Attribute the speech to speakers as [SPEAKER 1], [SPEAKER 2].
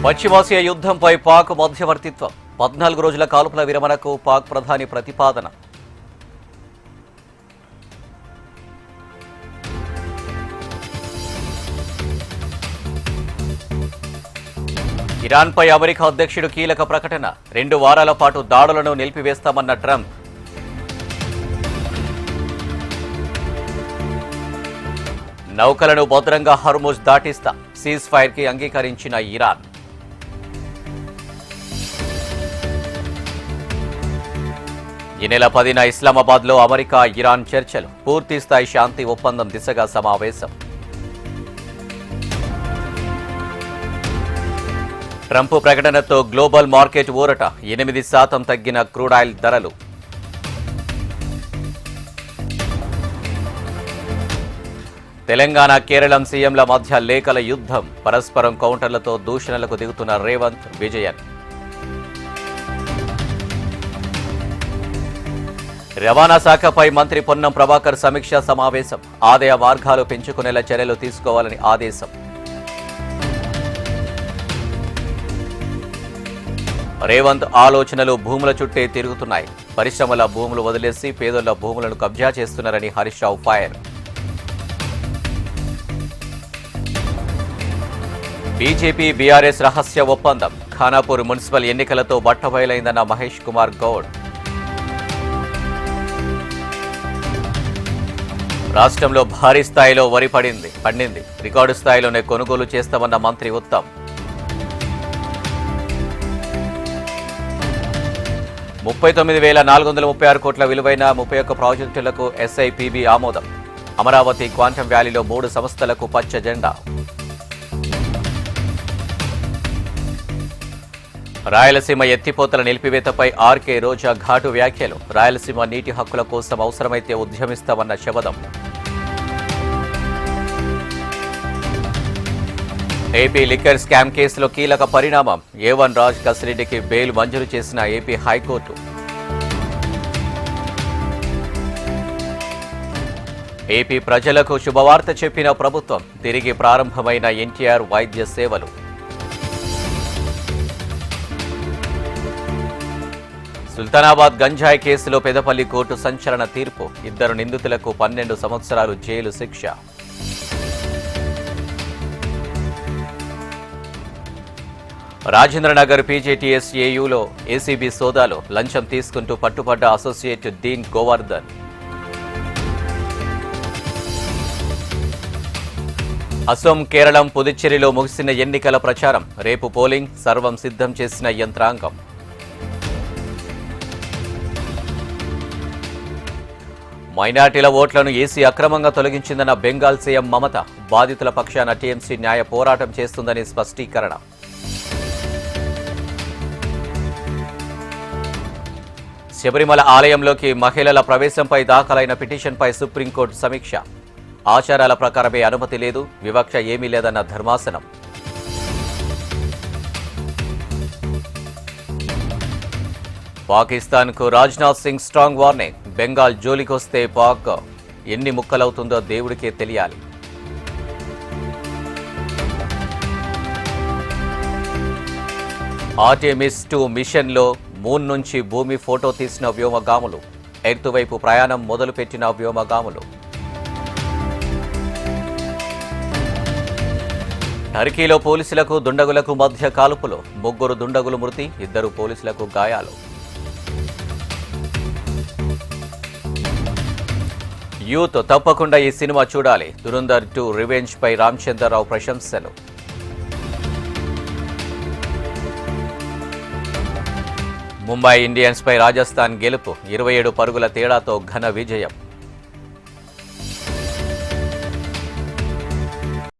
[SPEAKER 1] పశ్చిమాసియా యుద్ధంపై పాక్ మధ్యవర్తిత్వం 14 రోజుల కాల్పుల విరమణకు పాక్ ప్రధాని ప్రతిపాదన. ఇరాన్పై అమెరికా అధ్యక్షుడు కీలక ప్రకటన. 2 వారాల పాటు దాడులను నిలిపివేస్తామన్న ట్రంప్. నౌకలను భద్రంగా హర్ముజ్ దాటిస్తా సీజ్ ఫైర్ కి అంగీకరించిన ఇరాన్. ఈ నెల 10న ఇస్లామాబాద్లో అమెరికా ఇరాన్ చర్చలు. పూర్తిస్థాయి శాంతి ఒప్పందం దిశగా సమావేశం. ట్రంప్ ప్రకటనతో గ్లోబల్ మార్కెట్ ఊరట. 8% తగ్గిన క్రూడ్ ఆయిల్ ధరలు. తెలంగాణ కేరళం సీఎంల మధ్య లేఖల యుద్ధం. పరస్పరం కౌంటర్లతో దూషణలకు దిగుతున్న రేవంత్, విజయన్. రవాణా శాఖపై మంత్రి పొన్నం ప్రభాకర్ సమీక్షా సమావేశం. ఆదాయ మార్గాలు పెంచుకునేలా చర్యలు తీసుకోవాలని ఆదేశం. రేవంత్ ఆలోచనలు భూముల చుట్టే తిరుగుతున్నాయి. పరిశ్రమల భూములు వదిలేసి పేదోళ్ల భూములను కబ్జా చేస్తున్నారని Harish Rao fire. BJP BRS రహస్య ఒప్పందం. ఖానాపూర్ మున్సిపల్ ఎన్నికలతో బట్టబయలైందన్న మహేష్ కుమార్ గౌడ్. రాష్ట్రంలో భారీ స్థాయిలో వరి పండింది. రికార్డు స్థాయిలోనే కొనుగోలు చేస్తామన్న మంత్రి ఉత్తమ్. 39,436 కోట్ల విలువైన 31 ప్రాజెక్టులకు ఎస్ఐపిబి ఆమోదం. అమరావతి క్వాంటమ్ వ్యాలీలో 3 సంస్థలకు పచ్చ జెండా. రాయలసీమ ఎత్తిపోతల నిలిపివేతపై ఆర్కే రోజా ఘాటు వ్యాఖ్యలు. రాయలసీమ నీటి హక్కుల కోసం అవసరమైతే ఉద్యమిస్తామన్న శబదం. ఏపీ లిక్కర్ స్కామ్ కేసులో కీలక పరిణామం. A1 రాజ్ కసిరెడ్డికి బెయిల్ మంజూరు చేసిన ఏపీ హైకోర్టు. ఏపీ ప్రజలకు శుభవార్త చెప్పిన ప్రభుత్వం. తిరిగి ప్రారంభమైన ఎన్టీఆర్ వైద్య సేవలు. సుల్తానాబాద్ గంజాయి కేసులో పెదపల్లి కోర్టు సంచలన తీర్పు. 2 నిందితులకు 12 సంవత్సరాలు జైలు శిక్ష. రాజేంద్రనగర్ పీజేటీఎస్ ఏయూలో ఏసీబీ సోదాలు. లంచం తీసుకుంటూ పట్టుబడ్డ అసోసియేట్ డీన్ గోవర్ధన్. అసోం, కేరళం, పుదుచ్చేరిలో ముగిసిన ఎన్నికల ప్రచారం. రేపు పోలింగ్. సర్వం సిద్ధం చేసిన యంత్రాంగం. మైనార్టీల ఓట్లను ఏసీ అక్రమంగా తొలగించిందన్న బెంగాల్ సీఎం మమత. బాధితుల పక్షాన టీఎంసీ న్యాయ పోరాటం చేస్తుందని స్పష్టీకరణ. శబరిమల ఆలయంలోకి మహిళల ప్రవేశంపై దాఖలైన పిటిషన్పై సుప్రీంకోర్టు సమీక్ష. ఆచారాల ప్రకారమే అనుమతి లేదు, వివక్ష ఏమీ లేదన్న ధర్మాసనం. పాకిస్తాన్కు రాజ్నాథ్ సింగ్ స్ట్రాంగ్ వార్నింగ్. బెంగాల్ జోలికొస్తే పాక్ ఎన్ని ముక్కలవుతుందో దేవుడికే తెలియాలి. ఆర్టెమిస్ 2 మిషన్లో మూన్ నుంచి భూమి ఫోటో తీసిన వ్యోమగాములు. ఎర్త్ వైపు ప్రయాణం మొదలుపెట్టిన వ్యోమగాములు. టర్కీలో పోలీసులకు దుండగులకు మధ్య కాల్పులు. 3 దుండగులు మృతి, 2 పోలీసులకు గాయాలు. యూత్ తప్పకుండా ఈ సినిమా చూడాలి. దురంధర్ 2 రివెంజ్ పై రామచంద్రరావు ప్రశంసలు. ముంబై ఇండియన్స్ పై రాజస్థాన్ గెలుపు. 27 పరుగుల తేడాతో ఘన విజయం.